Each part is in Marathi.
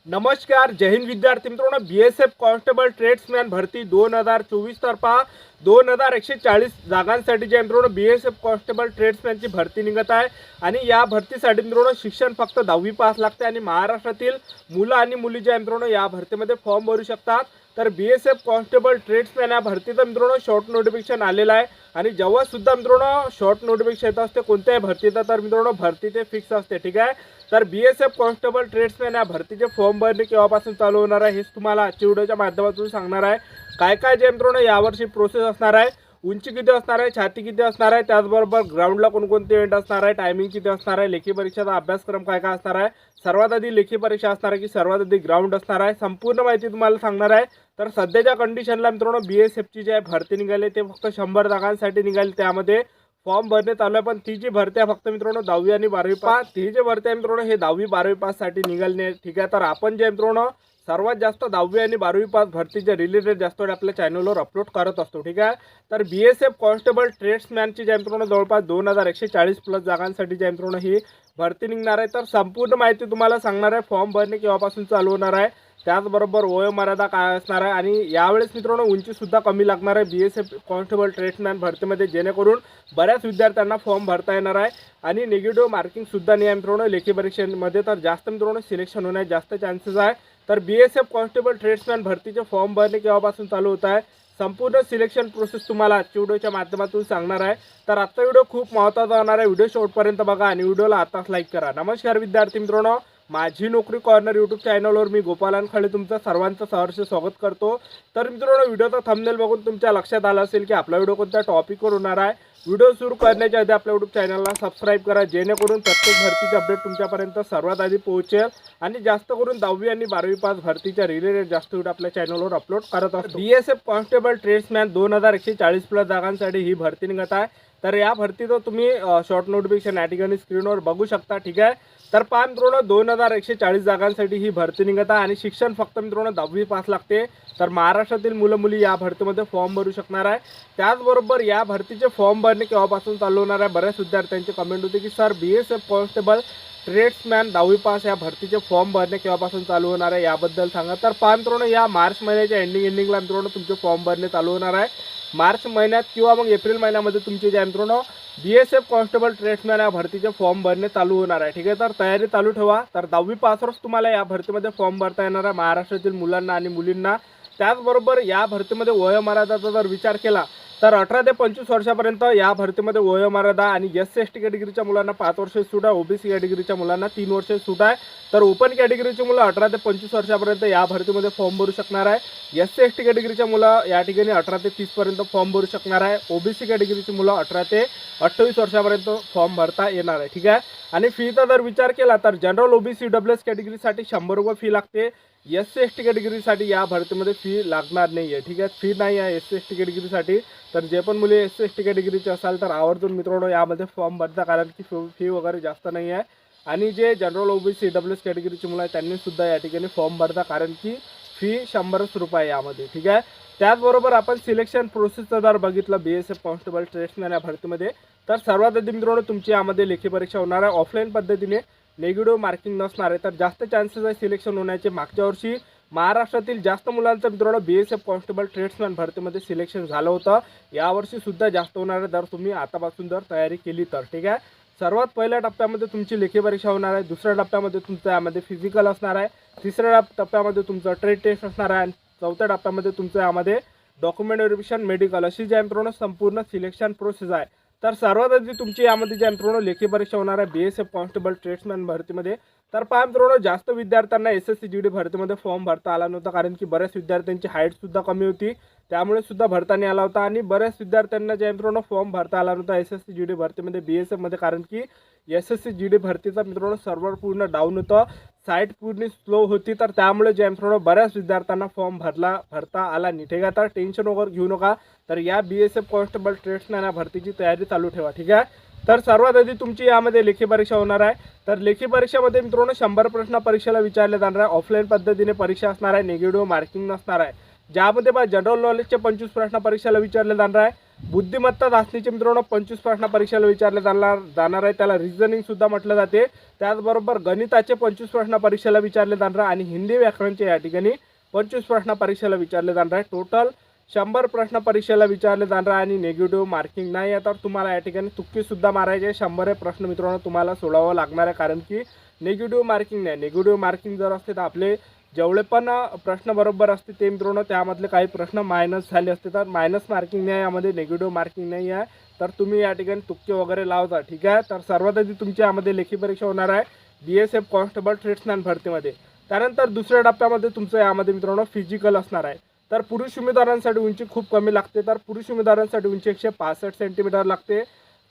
नमस्कार, जय हिंद विद्यार्थी मित्रांनो. बीएसएफ कॉन्स्टेबल ट्रेड्समॅन भरती 2024 तर्फा 2140 जागांसाठी जे मित्रांनो बीएसएफ कॉन्स्टेबल ट्रेड्समॅनची भरती निघत आहे. आणि या भरतीसाठी मित्रांनो शिक्षण फक्त 10वी पास लागते आणि महाराष्ट्रातील मुलं आणि मुली जे मित्रांनो या भरतीमध्ये फॉर्म भरू शकतात. तर बीएसएफ कॉन्स्टेबल ट्रेड्समॅन या भरतीचं मित्रांनो शॉर्ट नोटिफिकेशन आलेलं आहे. आणि जेव्हा सुद्धा मित्रांनो शॉर्ट नोटिफिकेशन येत असते कोणत्याही भरतीचं, तर मित्रांनो भरती ते फिक्स असते. ठीक आहे. तर बीएसएफ कॉन्स्टेबल ट्रेड्समॅन या भरतीचे फॉर्म भरणे केव्हापासून चालू होणार आहे हेच तुम्हाला आजच्या व्हिडिओच्या माध्यमातून सांगणार आहे. काय काय जे मित्रांनो यावर्षी प्रोसेस असणार आहे, उंची किती असणार आहे, छाती किती असणार आहे, त्याचबरोबर ग्राउंडला कोणकोणते इव्हेंट असणार आहे, टायमिंग किती असणार आहे, लेखी परीक्षेचा अभ्यासक्रम काय काय असणार आहे, सर्वात आधी लेखी परीक्षा असणार आहे की सर्वात आधी ग्राउंड असणार आहे, संपूर्ण माहिती तुम्हाला सांगणार आहे. तर सध्याच्या कंडिशनला मित्रांनो बीएसएफची जी भरती निघाली ते फक्त 100 जागांसाठी निघाली. त्यामध्ये फॉर्म भरणे चालू आहे, पण ती जी भरती आहे फक्त मित्रांनो 10वी आणि 12वी पास. ती जी भरती आहे मित्रांनो हे 10वी 12वी पाससाठी निघाली. ठीक आहे. तर आपण जे मित्रांनो सर्वात जास्त 10वी आणि 12वी पास भरतीचे रिलेटेड जास्त आपल्या चॅनलवर अपलोड करत असतो. ठीक आहे. तर बीएसएफ कॉन्स्टेबल ट्रेड्समॅनची जे मित्रांनो जवळपास 2140 प्लस जागांसाठी जे मित्रांनो ही भरती निघणार आहे. तर संपूर्ण माहिती तुम्हाला सांगणार आहे. फॉर्म भरणे केव्हापासून चालू होणार आहे, त्याचबरोबर वयोमर्यादा काय असणार आहे, आणि यावेळेस मित्रांनो उंचीसुद्धा कमी लागणार आहे बीएसएफ कॉन्स्टेबल ट्रेड्समॅन भरतीमध्ये, जेणेकरून बऱ्याच विद्यार्थ्यांना फॉर्म भरता येणार आहे. आणि निगेटिव्ह मार्किंगसुद्धा नाही आहे मित्रांनो लेखी परीक्षेमध्ये. तर जास्त मित्रांनो सिलेक्शन होण्याचे जास्त चान्सेस आहे. तर बीएसएफ कॉन्स्टेबल ट्रेड्समॅन भरतीचे फॉर्म भरणे केव्हापासून चालू होत आहे, संपूर्ण सिलेक्शन प्रोसेस तुम्हाला आजच्या व्हिडिओच्या माध्यमातून सांगणार आहे. तर आजचा व्हिडिओ खूप महत्त्वाचा होणार आहे. व्हिडिओ शेवटपर्यंत बघा आणि व्हिडिओला आताच लाईक करा. नमस्कार विद्यार्थी मित्रांनो, माझी नोकरी कॉर्नर यूट्यूब चॅनलवर मी गोपालन खळे तुमचं सर्वांचं सहर्ष स्वागत करतो. तर मित्रांनो व्हिडिओचा थंबनेल बघून तुमच्या लक्षात आलं असेल की आपला व्हिडिओ कोणत्या टॉपिकवर होणार आहे. व्हिडिओ सुरू करण्याच्या आधी आपल्या यूट्यूब चॅनलला सबस्क्राईब करा, जेणेकरून प्रत्येक भरतीचे अपडेट तुमच्यापर्यंत सर्वात आधी पोहोचेल. आणि जास्त करून 10वी आणि 12वी पास भरतीच्या रिलेटेड जास्त व्हिडिओ आपल्या चॅनलवर अपलोड करत असतो. बीएसएफ कॉन्स्टेबल ट्रेड्समॅन 2140 प्लस जागांसाठी ही भरती निघत आहे. तर या भरतीचं तुम्ही शॉर्ट नोटिफिकेशन या ठिकाणी स्क्रीनवर बघू शकता. ठीक आहे. तर पहा मित्रांनो 2140 जागांसाठी ही भरती निघत आहे आणि शिक्षण फक्त मित्रांनो 10वी पास लागते. तर महाराष्ट्रातील मुलं मुली या भरतीमध्ये फॉर्म भरू शकणार आहे. त्याचबरोबर या भरतीचे फॉर्म भरणे केव्हापासून चालू होणार आहे. बऱ्याच विद्यार्थ्यांची कमेंट होती की सर बीएसएफ कॉन्स्टेबल ट्रेड्समॅन 10वी पास या भरतीचे फॉर्म भरणे केव्हापासून चालू होणार आहे याबद्दल सांगा. तर पहा मित्रांनो या मार्च महिन्याच्या एंडिंगला मित्रांनो तुमचे फॉर्म भरणे चालू होणार आहे. मार्च महिन्यात किंवा मग एप्रिल महिन्यामध्ये तुमचे जे मित्रांनो बीएसएफ कॉन्स्टेबल ट्रेड्समॅन या भरतीचे फॉर्म भरणे चालू होणार आहे. ठीक आहे. तर तयारी चालू ठेवा. तर 10वी पासवरच तुम्हाला या भरतीमध्ये फॉर्म भरता येणार आहे महाराष्ट्रातील मुलांना आणि मुलींना. त्याचबरोबर या भरतीमध्ये वयोमर्यादाचा जर विचार केला तर 18 ते 25 वर्षापर्यंत या भरतीमध्ये वयोमर्यादा. आणि SC/ST कॅटेगरीच्या मुलांना 5 वर्ष सूट आहे, ओबीसी कॅटेगरीच्या मुलांना 3 वर्ष सूट आहे. तर ओपन कॅटेगरीची मुलं 18 ते 25 वर्षापर्यंत या भरतीमध्ये फॉर्म भरू शकणार आहे. SC/ST कॅटेगरीच्या मुलं या ठिकाणी 18 ते 30 पर्यंत फॉर्म भरू शकणार आहे. ओबीसी कॅटेगरीची मुलं 18 ते 28 वर्षापर्यंत फॉर्म भरता येणार आहे. ठीक आहे. आणि फीचा जर विचार केला तर जनरल ओबीसी डब्ल्यूएस कॅटेगरीसाठी 100 रुपये फी लागते. SC/ST कॅटेगरीसाठी या भरतीमध्ये फी लागणार नाही आहे. ठीक आहे. फी नाही आहे SC/ST कॅटेगरीसाठी. तर जे पण मुले SC/ST कॅटेगरीचे असाल तर आवर्जून मित्रांनो यामध्ये फॉर्म भरता, कारण की फी वगैरे जास्त नाही आहे. आणि जे जनरल ओबीसी डब्ल्यूएस कॅटेगरीचे मुलं आहेत त्यांनी सुद्धा या ठिकाणी फॉर्म भरता, कारण की फी 100 रुपये आहे यामध्ये. ठीक आहे. त्याचबरोबर आपण सिलेक्शन प्रोसेसचा जर बघितलं बीएसएफ कॉन्स्टेबल ट्रेड्समॅन या भरतीमध्ये, तर सर्वात आधी मित्रांनो तुमची यामध्ये लेखी परीक्षा होणार आहे. ऑफलाईन पद्धतीने निगेटिव्ह मार्किंग नसणार आहे. तर जास्त चान्सेस आहे सिलेक्शन होण्याचे. मागच्या वर्षी महाराष्ट्रातील जास्त मुलांचं मित्रांनो बीएसएफ कॉन्स्टेबल ट्रेड्समॅन भरतीमध्ये सिलेक्शन झालं होतं. यावर्षी सुद्धा जास्त होणार आहे जर तुम्ही आतापासून जर तयारी केली तर. ठीक आहे. सर्वात पहिल्या टप्प्यामध्ये तुमची लेखी परीक्षा होणार आहे. दुसऱ्या टप्प्यामध्ये तुमचं यामध्ये फिजिकल असणार आहे. तिसऱ्या टप्प्यामध्ये तुमचं ट्रेड टेस्ट असणार आहे. आणि चौथ्या टप्प्यामध्ये तुमचं यामध्ये डॉक्युमेंट व्हेरिफिकेशन, मेडिकल अशी जे मित्रांनो संपूर्ण सिलेक्शन प्रोसेस आहे. तर सर्वात आधी तुमची यामध्ये जे मित्रांनो लेखी परीक्षा होणार आहे बीएसएफ कॉन्स्टेबल ट्रेड्समॅन भरतीमध्ये. तर पहा मित्रांनो जास्त विद्यार्थ्यांना SSC GD भरतीमध्ये फॉर्म भरता आला नव्हता, कारण की बऱ्याच विद्यार्थ्यांची हाईटसुद्धा कमी होती, त्यामुळे सुद्धा भरता नाही आला होता. आणि बऱ्याच विद्यार्थ्यांना जे मित्रांनो फॉर्म भरता आला नव्हता SSC GD भरतीमध्ये BSFमध्ये, कारण की SSC GD भरतीचा मित्रांनो सर्व्हर पूर्ण डाऊन होतं, साईट पूर्ण स्लो होती. तर त्यामुळे जे मित्रांनो बऱ्याच विद्यार्थ्यांना फॉर्म भरता आला नाही. ठीक आहे. तर टेन्शन वगैरे घेऊ नका. तर या BSF कॉन्स्टेबल ट्रेड्समॅन या भरतीची तयारी चालू ठेवा. ठीक आहे. तर सर्वात आधी तुमची यामध्ये लेखी परीक्षा होणार आहे. तर लेखी परीक्षेमध्ये मित्रांनो 100 प्रश्न परीक्षेला विचारले जाणार आहे. ऑफलाईन पद्धतीने परीक्षा असणार आहे. निगेटिव्ह मार्किंग नसणार आहे. ज्यामध्ये जनरल नॉलेजचे 25 प्रश्न परीक्षेला विचारले जाणार आहे. बुद्धिमत्ता चाचणीचे मित्रांनो 25 प्रश्न परीक्षेला विचारले जाणार आहे, त्याला रिझनिंग सुद्धा म्हटलं जाते। त्याचबरोबर गणिताचे 25 प्रश्न परीक्षेला विचारले जाणार आणि हिंदी व्याकरणचे या ठिकाणी 25 प्रश्न परीक्षेला विचारले जाणार आहे। टोटल 100 प्रश्न परीक्षेला विचारले जाणार आणि निगेटिव्ह मार्किंग नाही आहे, तर तुम्हाला या ठिकाणी तुक्की सुद्धा मारायचे। 100 प्रश्न मित्रांनो तुम्हाला सोडवावं लागणार आहे, कारण की निगेटिव्ह मार्किंग नाही। निगेटिव्ह मार्किंग जर असते तर आपले जेवढे पण प्रश्न बरोबर असते ते मित्रांनो त्यामधले काही प्रश्न मायनस झाले असते, तर मायनस मार्किंग नाही, यामध्ये निगेटिव्ह मार्किंग नाही आहे। तर तुम्ही या ठिकाणी तुक्के वगैरे लावता, ठीक आहे। तर सर्वात आधी तुमची यामध्ये लेखी परीक्षा होणार आहे BSF कॉन्स्टेबल ट्रेड्समॅन भरतीमध्ये। त्यानंतर दुसऱ्या टप्प्यामध्ये तुमचं यामध्ये मित्रांनो फिजिकल असणार आहे। तर पुरुष उमेदवारांसाठी उंची खूप कमी लागते, तर पुरुष उमेदवारांसाठी उंची 165 सेंटीमीटर लागते।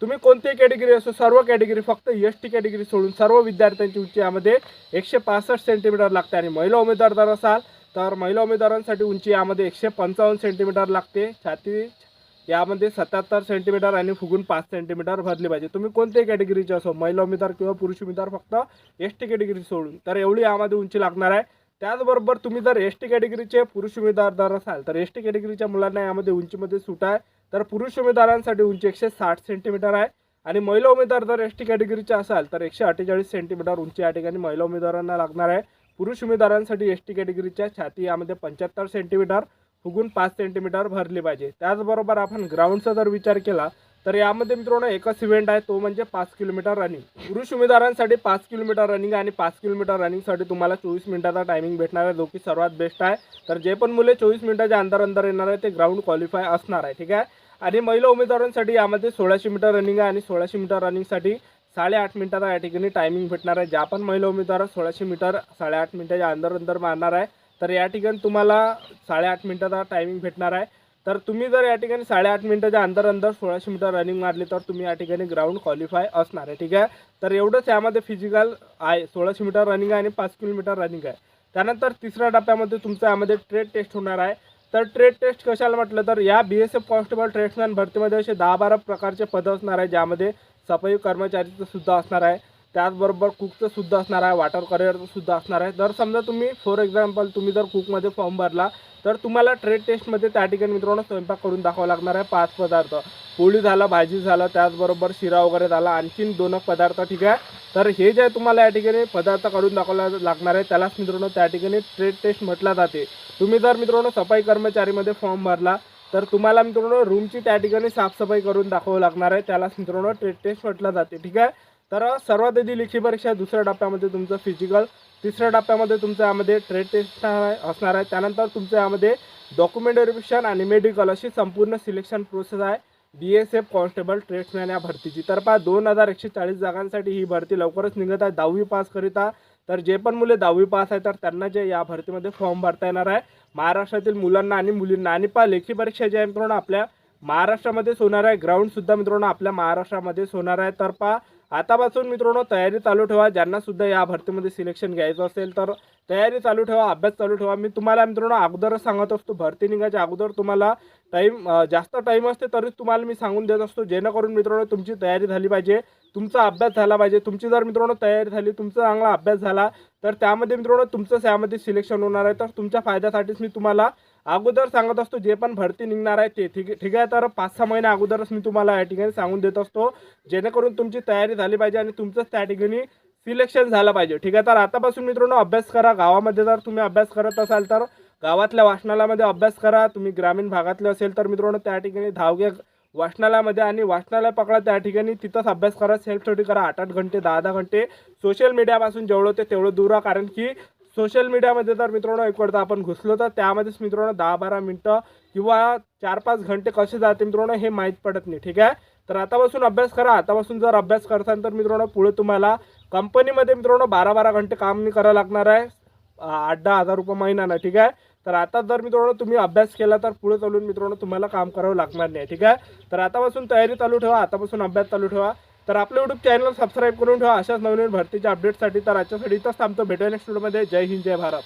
तुम्ही कोणती कॅटेगरी असो, सर्व कॅटेगरी, फक्त ST कॅटेगरी सोडून सर्व विद्यार्थ्यांची उंची यामध्ये 165 सेंटीमीटर लागते। आणि महिला उमेदवार जर असाल तर महिला उमेदवारांसाठी उंची यामध्ये 155 सेंटीमीटर लागते। छाती यामध्ये 77 सेंटीमीटर आणि फुगून 5 सेंटीमीटर भरली पाहिजे। तुम्ही कोणत्याही कॅटेगरीचे असो, महिला उमेदवार किंवा पुरुष उमेदवार, फक्त ST कॅटेगरी सोडून, तर एवढी यामध्ये उंची लागणार आहे। त्याचबरोबर तुम्ही जर ST कॅटेगरीचे पुरुष उमेदवार जर असाल तर ST कॅटेगरीच्या मुलांना यामध्ये उंचीमध्ये सूट आहे। तर पुरुष उमेदवारांसाठी उंची 160 सेंटीमीटर आहे आणि महिला उमेदवार जर ST कॅटेगरीचे असाल तर 148 सेंटीमीटर उंची या ठिकाणी महिला उमेदवारांना लागणार आहे। पुरुष उमेदवारांसाठी ST कॅटेगरीच्या छाती यामध्ये 75 सेंटीमीटर, फुगून 5 सेंटीमीटर भरली पाहिजे। त्याचबरोबर आपण ग्राउंडचा जर विचार केला तर यामध्ये मित्रांनो एकच इव्हेंट आहे, तो म्हणजे 5 किलोमीटर रनिंग। पुरुष उमेदवारांसाठी 5 किलोमीटर रनिंग आणि 5 किलोमीटर रनिंगसाठी तुम्हाला 24 मिनिटाचा टायमिंग भेटणार आहे, जो की सर्वात बेस्ट आहे। तर जे पण मुले 24 मिनिटाच्या अंदर येणार आहे ते ग्राउंड क्वालिफाय असणार आहे, ठीक आहे। आणि महिला उमेदवारांसाठी यामध्ये 1600 मीटर रनिंग आहे आणि 1600 मीटर रनिंगसाठी 8.5 मिनिटाचा या ठिकाणी टायमिंग भेटणार आहे। ज्या पण महिला उमेदवार 1600 मीटर 8.5 मिनिटाच्या अंदर मारणार आहे तर या ठिकाणी तुम्हाला 8.5 मिनिटाचा टायमिंग भेटणार आहे। तर तुम्ही जर या ठिकाणी 8.5 मिनिटाच्या अंदर 1600 मीटर रनिंग मारली तर तुम्ही या ठिकाणी ग्राउंड क्वालिफाय असणार आहे, ठीक आहे। तर एवढंच यामध्ये फिजिकल आहे, 1600 मीटर रनिंग आहे आणि 5 किलोमीटर रनिंग आहे। त्यानंतर तिसऱ्या टप्प्यामध्ये तुमचं यामध्ये ट्रेड टेस्ट होणार आहे। तर ट्रेड टेस्ट कशाला म्हटलं तर या BSF कॉन्स्टेबल ट्रेड्समॅन भरतीमध्ये असे 10-12 प्रकारचे पदं असणार आहे, ज्यामध्ये सफाई कर्मचारीचं सुद्धा असणार आहे, त्याचबरोबर कुकचं सुद्धा असणार आहे, वॉटर करिअरचं सुद्धा असणार आहे। जर समजा तुम्ही फॉर एक्झाम्पल तुम्ही जर कुकमध्ये फॉर्म भरला तर तुम्हाला ट्रेड टेस्टमध्ये त्या ठिकाणी मित्रांनो स्वयंपाक करून दाखवावं लागणार आहे। 5 पदार्थ, पोळी झाला, भाजी झालं, त्याचबरोबर शिरा वगैरे झाला, आणखीन 2 पदार्थ, ठीक आहे। तर हे जे तुम्हाला या ठिकाणी पदार्थ करून दाखवायला लागणार आहे त्यालाच मित्रांनो त्या ठिकाणी ट्रेड टेस्ट म्हटलं जाते। तुम्ही जर मित्रांनो सफाई कर्मचारीमध्ये फॉर्म भरला तर तुम्हाला मित्रांनो रूमची त्या ठिकाणी साफसफाई करून दाखवावं लागणार आहे, त्यालाच मित्रांनो ट्रेड टेस्ट म्हटलं जाते, ठीक आहे। तर सर्वात आधी लेखी परीक्षा, दुसऱ्या टप्प्यामध्ये तुमचं फिजिकल, तिसऱ्या टप्प्यामध्ये तुमचं यामध्ये ट्रेड टेस्ट असणार आहे। त्यानंतर तुमचं यामध्ये डॉक्युमेंट व्हेरिफिकेशन आणि मेडिकल अशी संपूर्ण सिलेक्शन प्रोसेस आहे BSF कॉन्स्टेबल ट्रेड्समॅन या भरतीची। तर 2140 जागांसाठी ही भरती लवकरच निघत आहे 10वी पास करिता। तर जे पण मुले 10वी पास आहे तर त्यांना जे या भरतीमध्ये फॉर्म भरता येणार आहे महाराष्ट्रातील मुलांना आणि मुलींना। आणि लेखी परीक्षा जी आहे मित्रांनो आपल्या महाराष्ट्रामध्येच होणार आहे, ग्राउंड सुद्धा मित्रांनो आपल्या महाराष्ट्रामध्येच होणार आहे। तर आतापासून मित्रांनो तयारी चालू ठेवा, ज्यांना सुद्धा या भरतीमध्ये सिलेक्शन घ्यायचं असेल तर तयारी चालू ठेवा, अभ्यास चालू ठेवा। मी तुम्हाला मित्रांनो अगोदरच सांगत असतो, भरती निघायच्या अगोदर तुम्हाला जास्त टाईम असते तरी तुम्हाला मी सांगून देत असतो, जेणेकरून मित्रांनो तुमची तयारी झाली पाहिजे, तुमचा अभ्यास झाला पाहिजे। तुमची जर मित्रांनो तयारी झाली, तुमचा चांगला अभ्यास झाला तर त्यामध्ये मित्रांनो तुमचंच यामध्ये सिलेक्शन होणार आहे। तर तुमच्या फायद्यासाठीच मी तुम्हाला अगोदर सांगत असतो, जे पण भरती निघणार आहे ते, ठीक आहे। तर 5-6 महिने अगोदरच मी तुम्हाला या ठिकाणी सांगून देत असतो, जेणेकरून तुमची तयारी झाली पाहिजे आणि तुमचंच त्या ठिकाणी सिलेक्शन झालं पाहिजे, ठीक आहे। तर आतापासून मित्रांनो अभ्यास करा। गावामध्ये जर तुम्ही अभ्यास करत असाल तर गावातल्या वाचनालयामध्ये अभ्यास करा। तुम्ही ग्रामीण भागातले असेल तर मित्रांनो त्या ठिकाणी धाव घ्या वाचनालयामध्ये आणि वाचनालय पकडा, त्या ठिकाणी तिथंच अभ्यास करा, सेल्फ स्टडी करा। 8-8 घंटे 10-10 घंटे सोशल मीडियापासून जेवढं ते तेवढं दूर राहा, कारण की सोशल मीडियामध्ये जर मित्रांनो एक वेळा आपण घुसलो तर त्यामध्येच मित्रांनो 10-12 मिनटं किंवा 4-5 घंटे कसे जाते मित्रांनो हे माहीत पडत नाही, ठीक आहे। तर आतापासून अभ्यास करा। आतापासून जर अभ्यास करताल तर मित्रांनो पुढे तुम्हाला कंपनीमध्ये मित्रांनो 12-12 घंटे काम नाही करावं लागणार आहे, 8-10 हजार रुपये महिन्यानं, ठीक आहे। तर आता जर मित्रांनो तुम्ही अभ्यास केला तर पुढे चालून मित्रांनो तुम्हाला काम करावं लागणार नाही, ठीक आहे। तर आतापासून तयारी चालू ठेवा, आतापासून अभ्यास चालू ठेवा। तर आपलं यूट्यूब चॅनल सबस्क्राईब करून ठेवा अशाच नवीन भरतीच्या अपडेटसाठी। तर आजच्यासाठी इथंच थांबतो, भेटूया नेक्स्ट व्हिडिओमध्ये। जय हिंद, जय भारत।